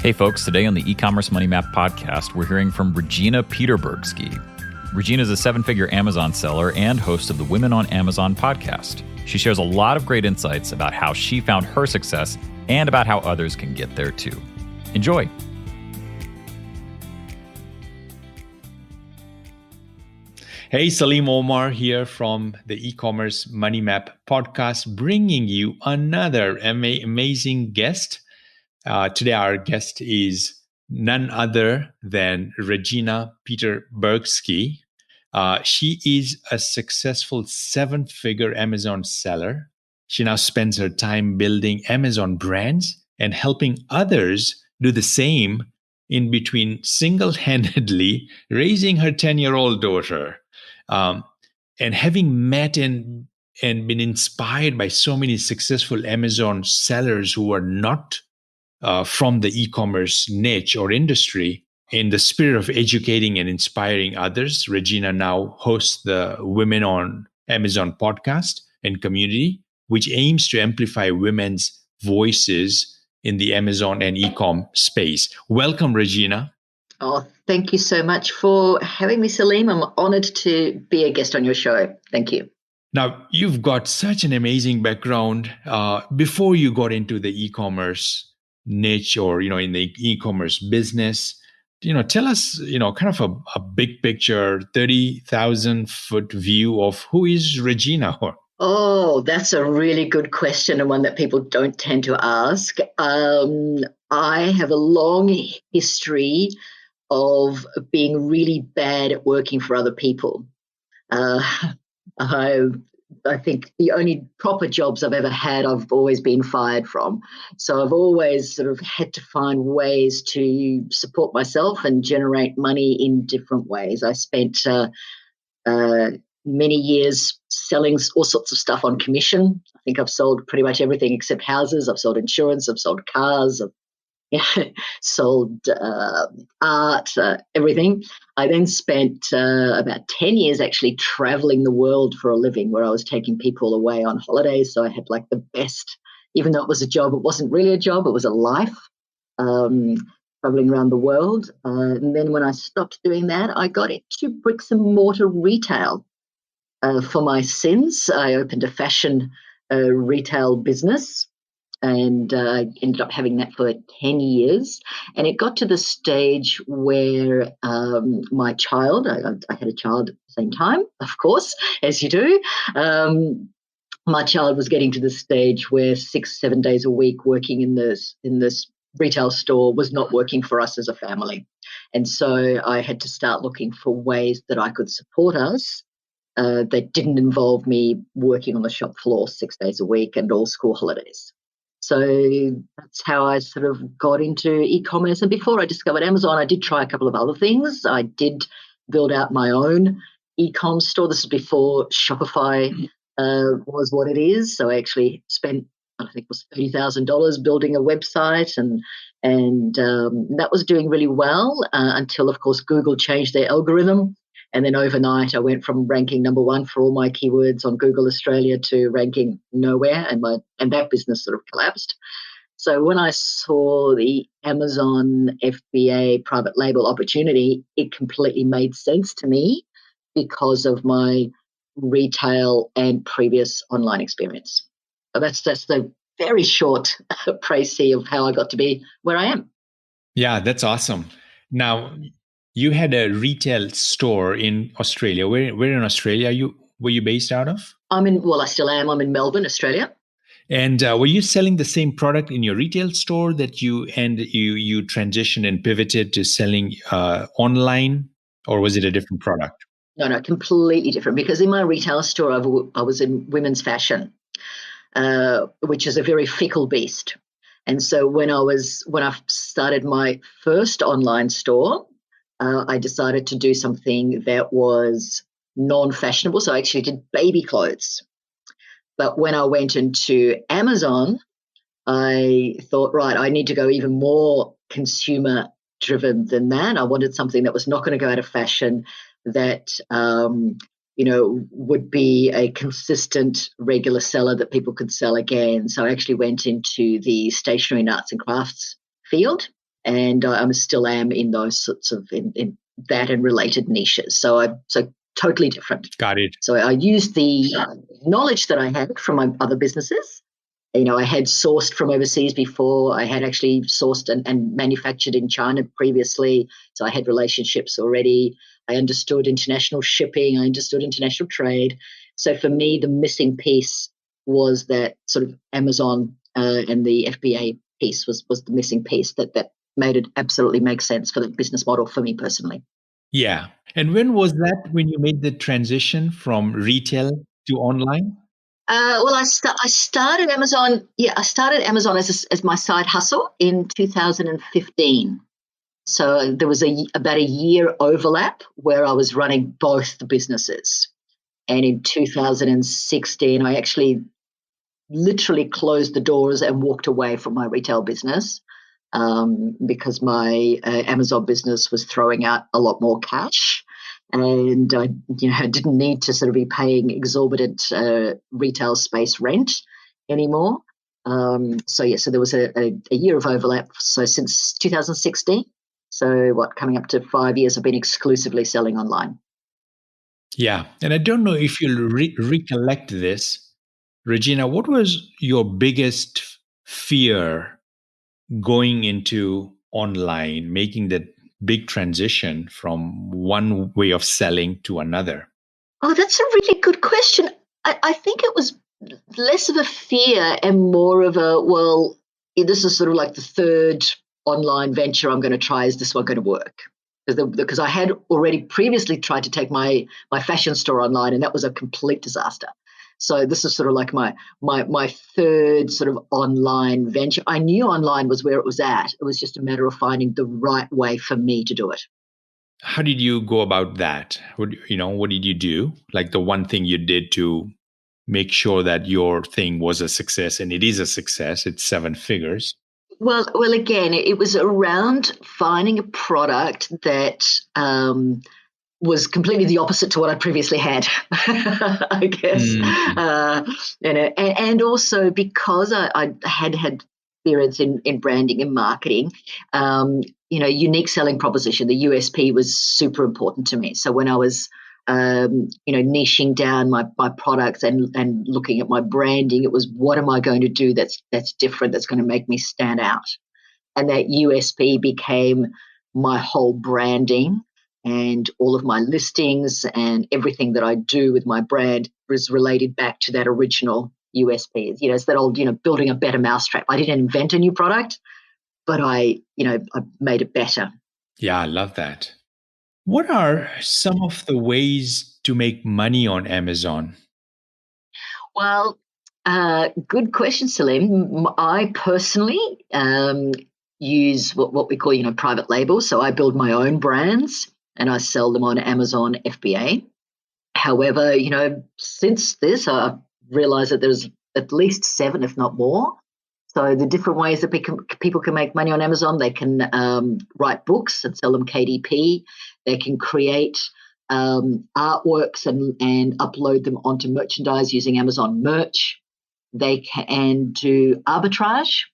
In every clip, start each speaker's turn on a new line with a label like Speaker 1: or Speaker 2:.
Speaker 1: Hey folks, today on the eCommerce Money Map podcast, we're hearing from Regina Peterburgsky. Regina is a seven-figure Amazon seller and host of the Women on Amazon podcast. She shares a lot of great insights about how she found her success and about how others can get there too. Enjoy.
Speaker 2: Hey, Salim Omar here from the eCommerce Money Map podcast, bringing you another amazing guest. Today, our guest is none other than Regina Peterburgsky. She is a successful seven-figure Amazon seller. She now spends her time building Amazon brands and helping others do the same, in between single-handedly raising her 10-year-old daughter. And having met and been inspired by so many successful Amazon sellers who are not from the e-commerce niche or industry, in the spirit of educating and inspiring others, Regina now hosts the Women on Amazon podcast and community, which aims to amplify women's voices in the Amazon and e-com space. Welcome, Regina.
Speaker 3: Oh, thank you so much for having me, Salim. I'm honored to be a guest on your show. Thank you.
Speaker 2: Now, you've got such an amazing background. Before you got into the e-commerce niche or, in the e-commerce business, tell us, kind of a big picture, 30,000 foot view of who is Regina?
Speaker 3: Oh, that's a really good question and one that people don't tend to ask. I have a long history of being really bad at working for other people. I think the only proper jobs I've ever had, I've always been fired from. So I've always sort of had to find ways to support myself and generate money in different ways. I spent many years selling all sorts of stuff on commission. I think I've sold pretty much everything except houses. I've sold insurance, I've sold cars, sold art, everything. I then spent about 10 years actually traveling the world for a living, where I was taking people away on holidays. So I had like the best, even though it was a job, it wasn't really a job, it was a life, traveling around the world. And then when I stopped doing that, I got into bricks and mortar retail. For my sins, I opened a fashion retail business, and ended up having that for 10 years. And it got to the stage where my child, I had a child at the same time, of course, as you do. My child was getting to the stage where 6-7 days a week working in this retail store was not working for us as a family. And so I had to start looking for ways that I could support us that didn't involve me working on the shop floor 6 days a week and all school holidays. So that's how I sort of got into e-commerce. And before I discovered Amazon, I did try a couple of other things. I did build out my own e-com store. This is before Shopify was what it is. So I actually spent, I think it was $30,000 building a website, and that was doing really well until, of course, Google changed their algorithm. And then overnight, I went from ranking number one for all my keywords on Google Australia to ranking nowhere, and that business sort of collapsed. So when I saw the Amazon FBA private label opportunity, it completely made sense to me because of my retail and previous online experience. So that's the very short précis of how I got to be where I am.
Speaker 2: Yeah, that's awesome. Now, you had a retail store in Australia. Where in Australia were you based out of?
Speaker 3: I still am. I'm in Melbourne, Australia.
Speaker 2: And were you selling the same product in your retail store that you transitioned and pivoted to selling online, or was it a different product?
Speaker 3: No, completely different. Because in my retail store, I was in women's fashion, which is a very fickle beast. And so when I started my first online store, I decided to do something that was non-fashionable. So I actually did baby clothes. But when I went into Amazon, I thought, right, I need to go even more consumer driven than that. I wanted something that was not going to go out of fashion, that would be a consistent, regular seller that people could sell again. So I actually went into the stationery and arts and crafts field. and I still am in those sorts of in that and related niches. So totally different.
Speaker 2: Got it.
Speaker 3: So I used the knowledge that I had from my other businesses. I had sourced from overseas before. I had actually sourced and manufactured in China previously. So I had relationships already. I understood international shipping. I understood international trade. So for me, the missing piece was that sort of Amazon and the FBA piece was the missing piece that made it absolutely make sense for the business model for me personally.
Speaker 2: Yeah. And when was that when you made the transition from retail to online?
Speaker 3: Well, I started Amazon. Yeah, I started Amazon as my side hustle in 2015. So there was about a year overlap where I was running both the businesses. And in 2016, I actually literally closed the doors and walked away from my retail business because my Amazon business was throwing out a lot more cash. And I didn't need to sort of be paying exorbitant retail space rent anymore. So there was a year of overlap. So since 2016, coming up to 5 years, I've been exclusively selling online.
Speaker 2: Yeah. And I don't know if you'll recollect this. Regina, what was your biggest fear going into online, making that big transition from one way of selling to another?
Speaker 3: Oh, that's a really good question. I think it was less of a fear and more of this is sort of like the third online venture I'm going to try. Is this one going to work? Because I had already previously tried to take my fashion store online, and that was a complete disaster. So this is sort of like my third sort of online venture. I knew online was where it was at. It was just a matter of finding the right way for me to do it.
Speaker 2: How did you go about that? What did you do? Like the one thing you did to make sure that your thing was a success, and it is a success. It's 7 figures.
Speaker 3: Well, again, it was around finding a product that was completely the opposite to what I previously had, I guess. And also because I had experience in branding and marketing, unique selling proposition, the USP was super important to me. So when I was niching down my products and looking at my branding, it was, what am I going to do that's different, that's going to make me stand out? And that USP became my whole branding, and all of my listings and everything that I do with my brand was related back to that original USP. It's that old, building a better mousetrap. I didn't invent a new product, but I made it better.
Speaker 2: Yeah, I love that. What are some of the ways to make money on Amazon?
Speaker 3: Well, good question, Salim. I personally use what we call, private labels. So I build my own brands and I sell them on Amazon FBA. However, since this, I've realized that there's at least 7, if not more. So the different ways that people can make money on Amazon, they can write books and sell them KDP. They can create artworks and upload them onto merchandise using Amazon Merch. They can do arbitrage.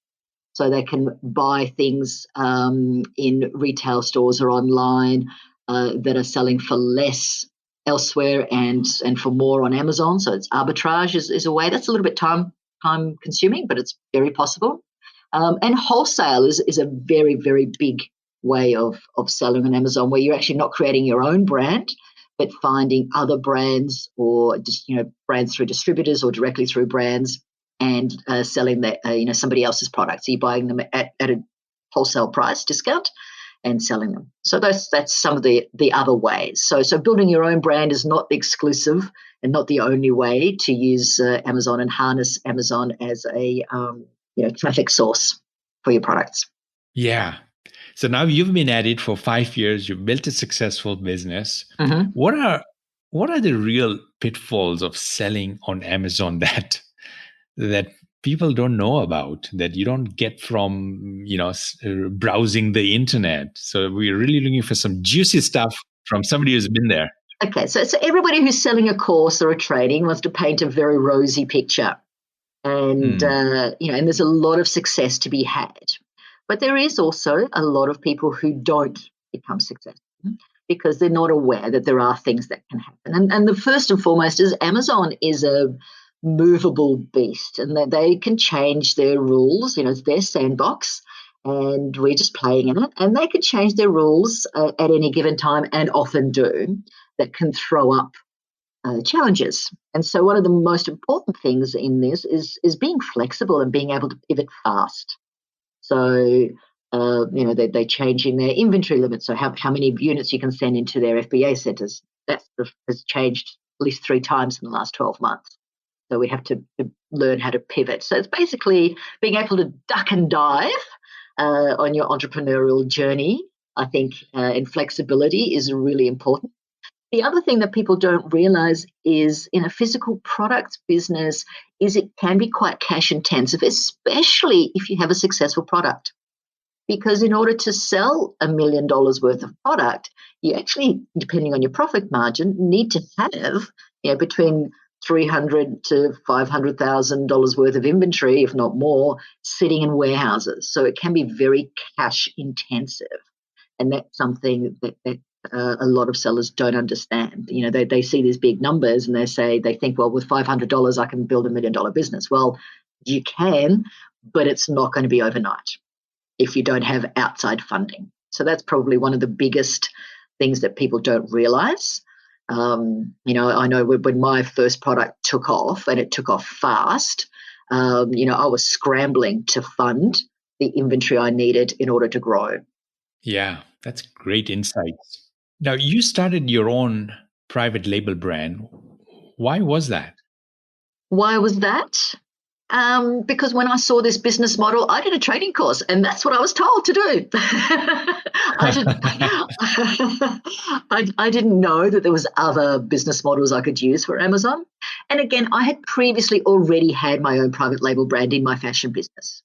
Speaker 3: So they can buy things in retail stores or online that are selling for less elsewhere and for more on Amazon. So it's arbitrage is a way. That's a little bit time consuming, but it's very possible. And wholesale is a very, very big way of selling on Amazon, where you're actually not creating your own brand, but finding other brands or just brands through distributors or directly through brands and selling that somebody else's products. So you're buying them at a wholesale price discount and selling them. So that's some of the other ways. So building your own brand is not exclusive and not the only way to use Amazon and harness Amazon as a traffic source for your products.
Speaker 2: Yeah. So now you've been at it for 5 years. You've built a successful business.
Speaker 3: Mm-hmm.
Speaker 2: What are the real pitfalls of selling on Amazon that people don't know about, that you don't get from browsing the internet? So we're really looking for some juicy stuff from somebody who's been there.
Speaker 3: Okay, so everybody who's selling a course or a training wants to paint a very rosy picture, and and there's a lot of success to be had. But there is also a lot of people who don't become successful because they're not aware that there are things that can happen. And the first and foremost is Amazon is a movable beast, and that they can change their rules. It's their sandbox, and we're just playing in it. And they can change their rules at any given time, and often do, that can throw up challenges. And so one of the most important things in this is being flexible and being able to pivot fast. So they're changing their inventory limits. So how many units you can send into their FBA centres, that has changed at least 3 times in the last 12 months. So we have to learn how to pivot. So it's basically being able to duck and dive on your entrepreneurial journey. I think and flexibility is really important. The other thing that people don't realize is in a physical products business is it can be quite cash intensive, especially if you have a successful product. Because in order to sell $1 million worth of product, you actually, depending on your profit margin, need to have between $300,000 to $500,000 worth of inventory, if not more, sitting in warehouses. So it can be very cash intensive. And that's something that a lot of sellers don't understand. They see these big numbers and they think, well, with $500, I can build $1 million business. Well, you can, but it's not going to be overnight if you don't have outside funding. So that's probably one of the biggest things that people don't realize. I know when my first product took off, and it took off fast, I was scrambling to fund the inventory I needed in order to grow.
Speaker 2: Yeah, that's great insights. Now, you started your own private label brand. Why was that?
Speaker 3: Why was that? Because when I saw this business model, I did a training course, and that's what I was told to do. I didn't know that there was other business models I could use for Amazon. And again, I had previously already had my own private label brand in my fashion business.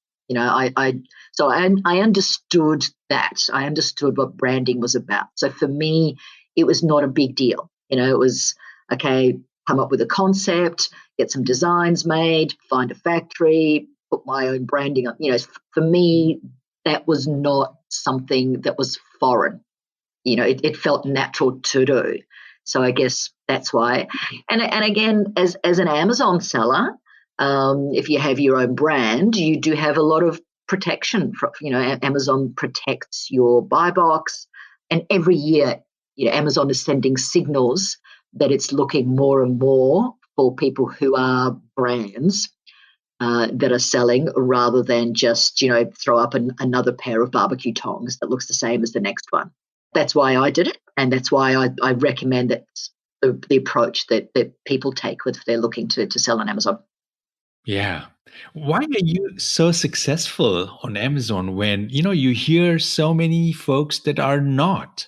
Speaker 3: So I understood that. I understood what branding was about. So for me, it was not a big deal. It was, okay, come up with a concept, get some designs made, find a factory, put my own branding on. For me, that was not something that was foreign. It felt natural to do. So I guess that's why. And again, as an Amazon seller, if you have your own brand, you do have a lot of protection. Amazon protects your buy box, and every year, Amazon is sending signals that it's looking more and more for people who are brands that are selling, rather than just throw up another pair of barbecue tongs that looks the same as the next one. That's why I did it, and that's why I recommend that the approach that people take if they're looking to sell on Amazon.
Speaker 2: Yeah. Why are you so successful on Amazon when, you hear so many folks that are not?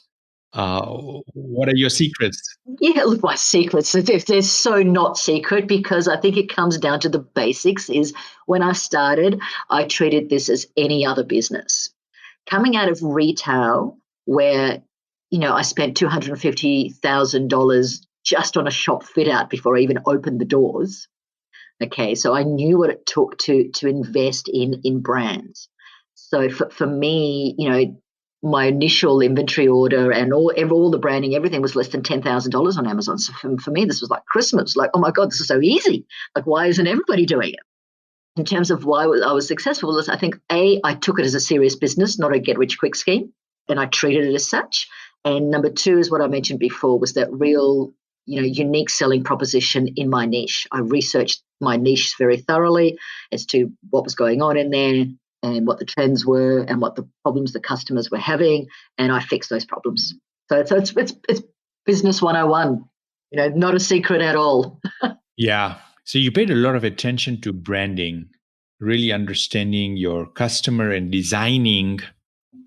Speaker 2: What are your secrets?
Speaker 3: Yeah, look, my secrets, they're so not secret, because I think it comes down to the basics. Is when I started, I treated this as any other business. Coming out of retail, where, I spent $250,000 just on a shop fit out before I even opened the doors. Okay, so I knew what it took to invest in brands. So for me, my initial inventory order and all the branding, everything was less than $10,000 on Amazon. So for me, this was like Christmas. Like, oh my God, this is so easy. Like, why isn't everybody doing it? In terms of why I was successful, I think I took it as a serious business, not a get rich quick scheme, and I treated it as such. And number 2 is what I mentioned before, was that real, unique selling proposition in my niche. I researched my niche very thoroughly as to what was going on in there, and what the trends were, and what the problems the customers were having, and I fixed those problems. So it's business 101, not a secret at all.
Speaker 2: Yeah. So you paid a lot of attention to branding, really understanding your customer and designing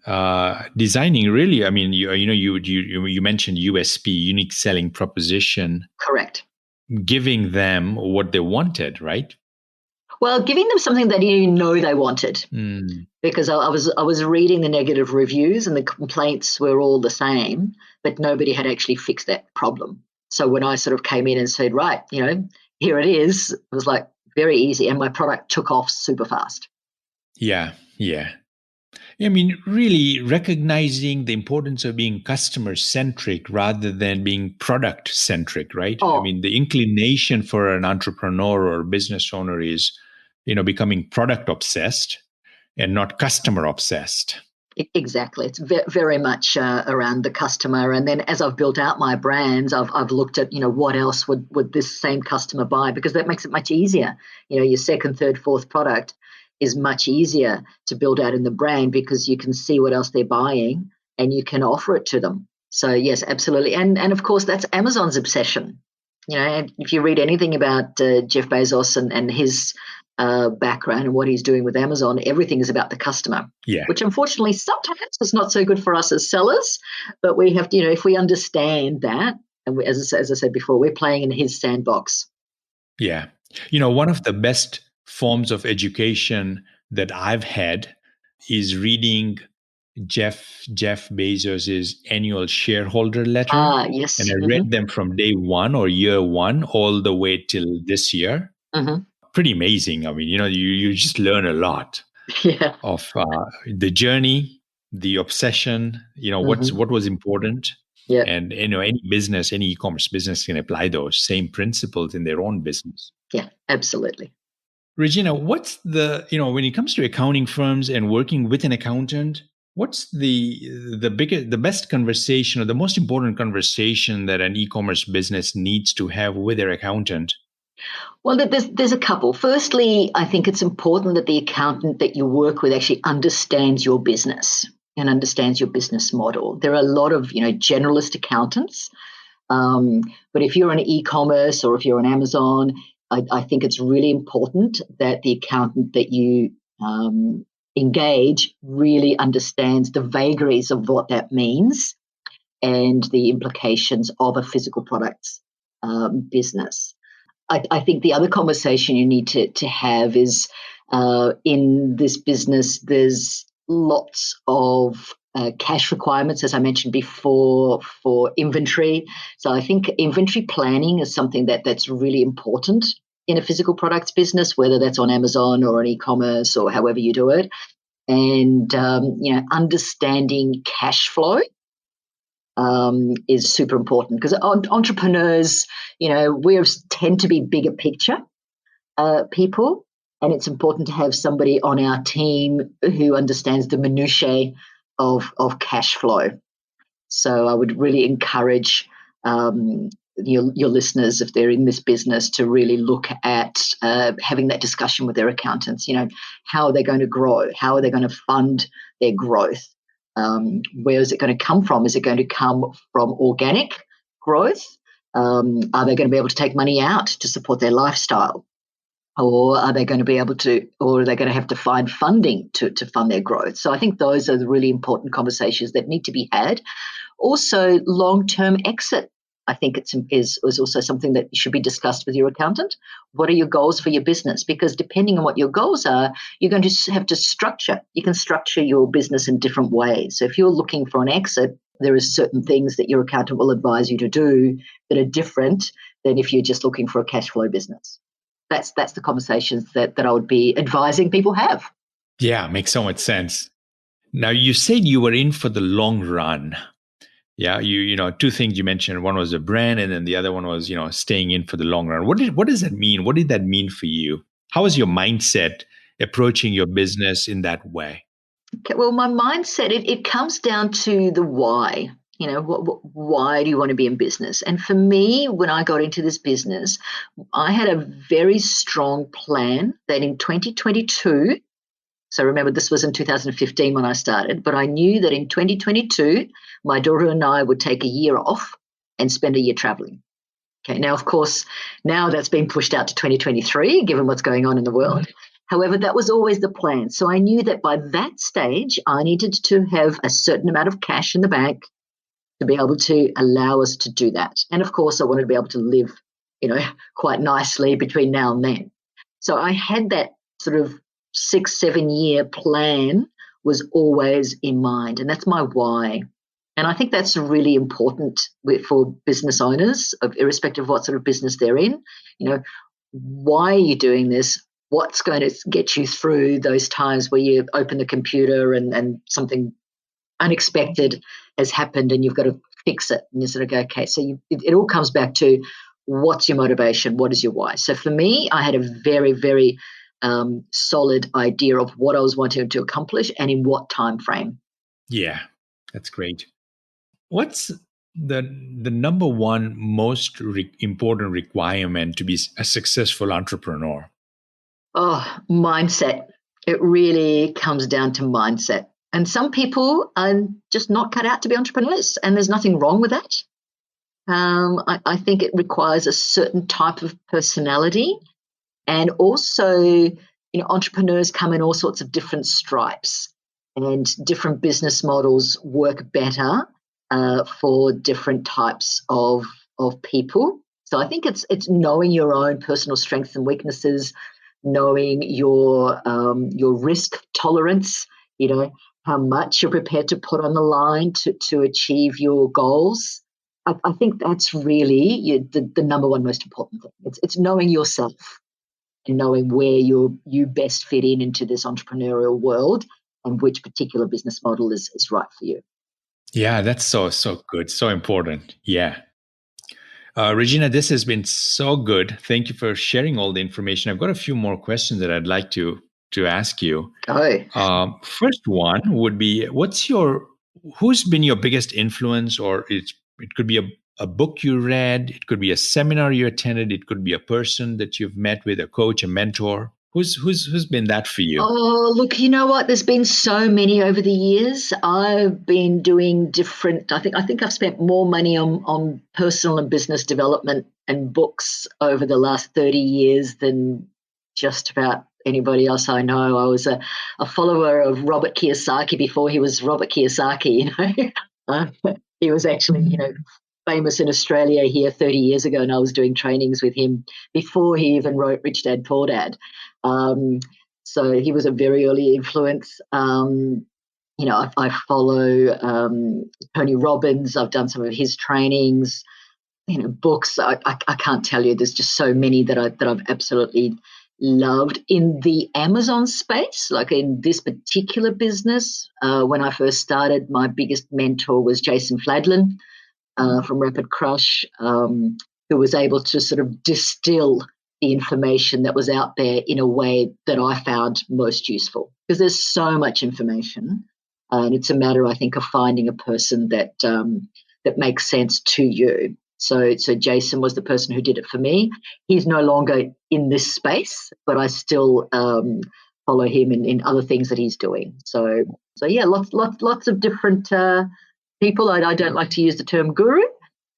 Speaker 2: really. I mean, you mentioned USP, unique selling proposition.
Speaker 3: Correct.
Speaker 2: Giving them what they wanted, right?
Speaker 3: Well, giving them something that they wanted, because I was reading the negative reviews, and the complaints were all the same, but nobody had actually fixed that problem. So when I sort of came in and said, right, here it is, it was like very easy, and my product took off super fast.
Speaker 2: Yeah. I mean, really recognizing the importance of being customer centric rather than being product centric, right? I
Speaker 3: Oh,
Speaker 2: mean, the inclination for an entrepreneur or business owner is, becoming product obsessed and not customer obsessed.
Speaker 3: exactly. It's very much around the customer. And then as I've built out my brands, I've looked at, what else would this same customer buy? Because that makes it much easier. Your second, third, fourth product is much easier to build out in the brand because you can see what else they're buying and you can offer it to them. So yes, absolutely. And of course, that's Amazon's obsession. And if you read anything about Jeff Bezos and his background and what he's doing with Amazon, everything is about the customer.
Speaker 2: Yeah.
Speaker 3: Which unfortunately sometimes is not so good for us as sellers, but we have to, if we understand that, and as I said before, we're playing in his sandbox.
Speaker 2: Yeah. One of the best forms of education that I've had is reading Jeff Bezos's annual shareholder letter. And
Speaker 3: Yes.
Speaker 2: I read them from day one or year one all the way till this year.
Speaker 3: Mm-hmm.
Speaker 2: Pretty amazing. I mean, you just learn a lot
Speaker 3: Yeah.
Speaker 2: of the journey, the obsession,
Speaker 3: Mm-hmm.
Speaker 2: what was important.
Speaker 3: Yeah.
Speaker 2: And, any business, any e-commerce business can apply those same principles in their own business.
Speaker 3: Yeah, absolutely.
Speaker 2: Regina, what's when it comes to accounting firms and working with an accountant, what's the best conversation or the most important conversation that an e-commerce business needs to have with their accountant?
Speaker 3: Well, there's a couple. Firstly, I think it's important that the accountant that you work with actually understands your business and understands your business model. There are a lot of generalist accountants, but if you're an e-commerce or if you're on Amazon, I think it's really important that the accountant that you engage really understands the vagaries of what that means and the implications of a physical products business. I think the other conversation you need to have is in this business, there's lots of cash requirements, as I mentioned before, for inventory. So I think inventory planning is something that's really important in a physical products business, whether that's on Amazon or on e-commerce or however you do it. And, understanding cash flow is super important because entrepreneurs, we tend to be bigger picture people, and it's important to have somebody on our team who understands the minutiae of cash flow. So I would really encourage your listeners, if they're in this business, to really look at having that discussion with their accountants. How are they going to grow? How are they going to fund their growth? Where is it going to come from? Is it going to come from organic growth? Are they going to be able to take money out to support their lifestyle? Or are they going to be able to, or are they going to have to find funding to fund their growth? So I think those are the really important conversations that need to be had. Also, long-term exit, I think is also something that should be discussed with your accountant. What are your goals for your business? Because depending on what your goals are, you're going to have to structure. You can structure your business in different ways. So if you're looking for an exit, there are certain things that your accountant will advise you to do that are different than if you're just looking for a cash flow business. That's the conversations that I would be advising people have.
Speaker 2: Yeah, makes so much sense. Now, you said you were in for the long run. Yeah, two things you mentioned. One was a brand, and then the other one was, staying in for the long run. What does that mean? What did that mean for you? How was your mindset approaching your business in that way?
Speaker 3: Okay, well, my mindset, it comes down to the why. Why do you want to be in business? And for me, when I got into this business, I had a very strong plan that in 2022, so remember this was in 2015 when I started, but I knew that in 2022, my daughter and I would take a year off and spend a year traveling. Okay, now, of course, now that's been pushed out to 2023, given what's going on in the world. Mm-hmm. However, that was always the plan. So I knew that by that stage, I needed to have a certain amount of cash in the bank to be able to allow us to do that. And of course, I wanted to be able to live, quite nicely between now and then. So I had that sort of 6-7 year plan was always in mind. And that's my why. And I think that's really important for business owners, irrespective of what sort of business they're in. Why are you doing this? what's going to get you through those times where you open the computer and something unexpected has happened and you've got to fix it. And you sort of go, okay, so it all comes back to what's your motivation? What is your why? So for me, I had a very, very solid idea of what I was wanting to accomplish and in what time frame.
Speaker 2: Yeah, that's great. What's the number one most important requirement to be a successful entrepreneur?
Speaker 3: Oh, mindset. It really comes down to mindset. And some people are just not cut out to be entrepreneurs, and there's nothing wrong with that. I think it requires a certain type of personality, and also, entrepreneurs come in all sorts of different stripes, and different business models work better for different types of people. So I think it's knowing your own personal strengths and weaknesses, knowing your risk tolerance, how much you're prepared to put on the line to achieve your goals. I think that's really the number one most important thing. It's knowing yourself and knowing where you best fit into this entrepreneurial world and which particular business model is right for you.
Speaker 2: Yeah, that's so good, so important. Yeah. Regina, this has been so good. Thank you for sharing all the information. I've got a few more questions that I'd like to ask you.
Speaker 3: Go.
Speaker 2: First one would be, who's been your biggest influence, or it could be a book you read, it could be a seminar you attended, it could be a person that you've met with, a coach, a mentor. Who's been that for you?
Speaker 3: Oh, look, you know what? There's been so many over the years. I've been doing different. I think I've spent more money on personal and business development and books over the last 30 years than just about anybody else I know. I was a follower of Robert Kiyosaki before he was Robert Kiyosaki. He was actually, famous in Australia here 30 years ago, and I was doing trainings with him before he even wrote Rich Dad Poor Dad. So he was a very early influence. I follow Tony Robbins. I've done some of his trainings. Books. I can't tell you. There's just so many that I've absolutely loved in the Amazon space. Like in this particular business, when I first started, my biggest mentor was Jason Fladlin from Rapid Crush, who was able to sort of distill the information that was out there in a way that I found most useful. Because there's so much information, and it's a matter, I think, of finding a person that makes sense to you. So Jason was the person who did it for me. He's no longer in this space, but I still follow him in other things that he's doing. So yeah, lots of different people. I don't like to use the term guru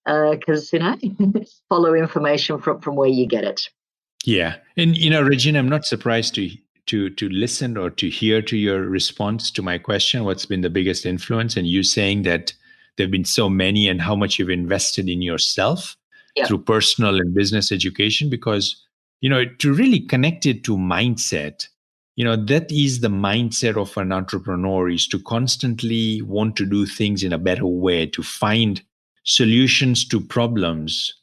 Speaker 3: because follow information from where you get it.
Speaker 2: Yeah, and Regina, I'm not surprised to listen or to hear to your response to my question. What's been the biggest influence? And you saying that there've been so many, and how much you've invested in yourself through personal and business education, because to really connect it to mindset. That is the mindset of an entrepreneur, is to constantly want to do things in a better way, to find solutions to problems.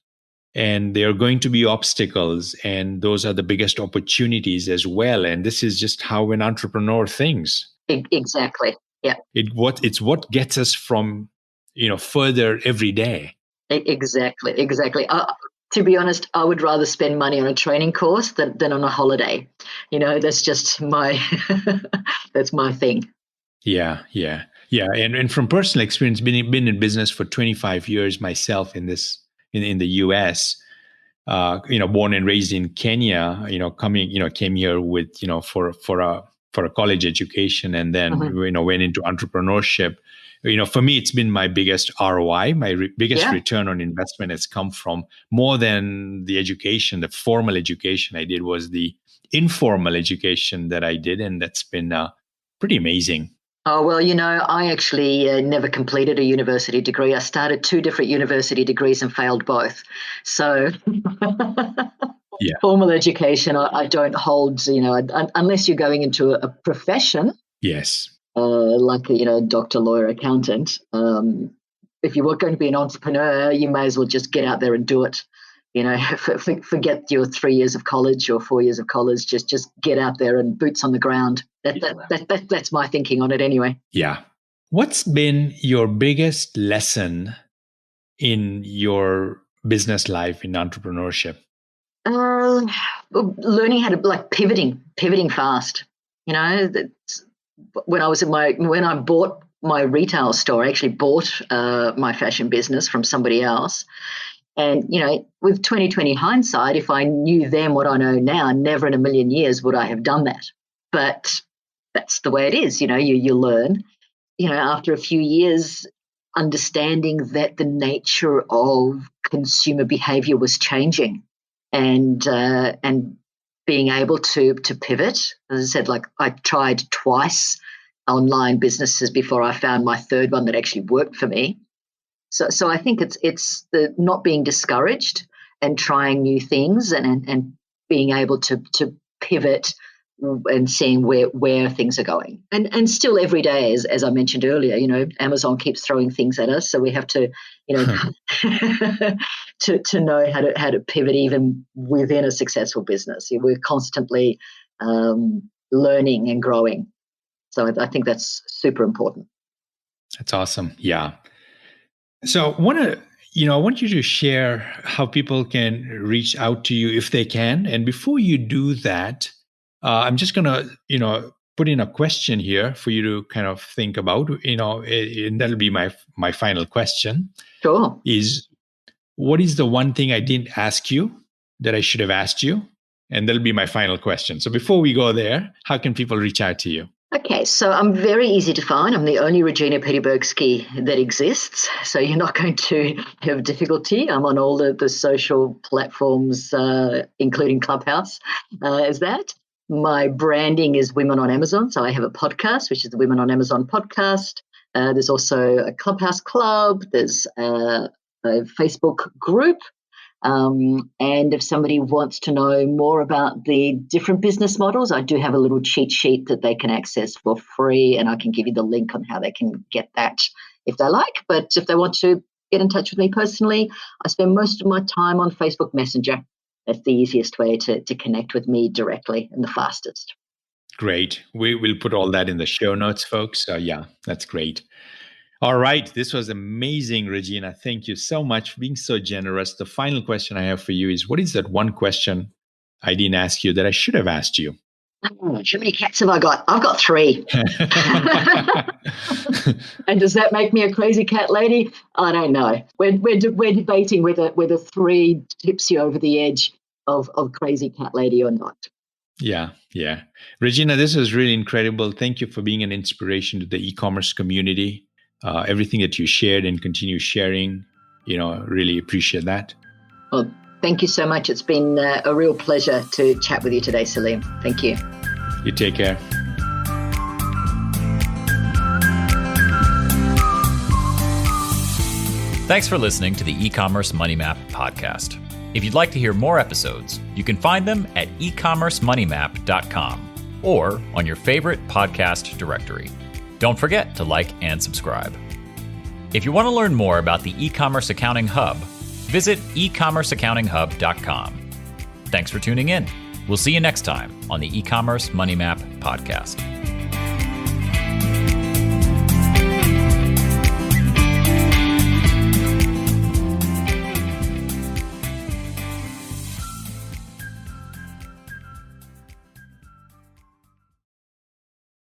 Speaker 2: And there are going to be obstacles, and those are the biggest opportunities as well. And this is just how an entrepreneur thinks.
Speaker 3: Exactly. Yeah.
Speaker 2: It's what gets us from, further every day.
Speaker 3: Exactly. To be honest, I would rather spend money on a training course than on a holiday. That's just that's my thing.
Speaker 2: Yeah. And from personal experience, been in business for 25 years myself in the US, born and raised in Kenya, came here with, for a college education, and then, went into entrepreneurship. For me, it's been my biggest ROI. My biggest return on investment has come from more than the education. The formal education I did was the informal education that I did. And that's been pretty amazing.
Speaker 3: Oh, well, I actually never completed a university degree. I started 2 different university degrees and failed both. So formal education, I don't hold, unless you're going into a profession.
Speaker 2: Yes.
Speaker 3: Like a doctor, lawyer, accountant. If you were going to be an entrepreneur, you may as well just get out there and do it. Forget your 3 years of college or 4 years of college. Just get out there and boots on the ground. That's my thinking on it anyway.
Speaker 2: Yeah. What's been your biggest lesson in your business life, in entrepreneurship?
Speaker 3: Learning how to pivoting fast. When I bought my retail store, I actually bought my fashion business from somebody else. And, with 2020 hindsight, if I knew then what I know now, never in a million years would I have done that. But that's the way it is. You learn, after a few years, understanding that the nature of consumer behavior was changing and being able to pivot. As I said, I tried twice online businesses before I found my third one that actually worked for me. So I think it's the not being discouraged and trying new things and being able to pivot and seeing where things are going. And still every day, as I mentioned earlier, Amazon keeps throwing things at us, so we have to to know how to pivot even within a successful business. We're constantly learning and growing. So I think that's super important.
Speaker 2: That's awesome. Yeah. So I want you to share how people can reach out to you if they can. And before you do that, I'm just going to, put in a question here for you to kind of think about, and that'll be my final question.
Speaker 3: Sure.
Speaker 2: Is what is the one thing I didn't ask you that I should have asked you? And that'll be my final question. So before we go there, how can people reach out to you?
Speaker 3: Okay, so I'm very easy to find. I'm the only Regina Peterburgsky that exists, so you're not going to have difficulty. I'm on all the social platforms, including Clubhouse, as that. My branding is Women on Amazon, so I have a podcast, which is the Women on Amazon podcast. There's also a Clubhouse club. There's a Facebook group. And if somebody wants to know more about the different business models, I do have a little cheat sheet that they can access for free, and I can give you the link on how they can get that if they like. But if they want to get in touch with me personally, I spend most of my time on Facebook Messenger. That's the easiest way to connect with me directly and the fastest.
Speaker 2: Great. We will put all that in the show notes, folks. Yeah, that's great. All right. This was amazing, Regina. Thank you so much for being so generous. The final question I have for you is, what is that one question I didn't ask you that I should have asked you?
Speaker 3: How many cats have I got? I've got 3. And does that make me a crazy cat lady? I don't know. We're debating whether 3 tips you over the edge of crazy cat lady or not.
Speaker 2: Yeah. Regina, this was really incredible. Thank you for being an inspiration to the e-commerce community. Everything that you shared and continue sharing, really appreciate that.
Speaker 3: Well, thank you so much. It's been a real pleasure to chat with you today, Salim. Thank you.
Speaker 2: You take care.
Speaker 1: Thanks for listening to the eCommerce Money Map podcast. If you'd like to hear more episodes, you can find them at eCommerceMoneyMap.com or on your favorite podcast directory. Don't forget to like and subscribe. If you want to learn more about the eCommerce Accounting Hub, visit eCommerceAccountingHub.com. Thanks for tuning in. We'll see you next time on the eCommerce Money Map podcast.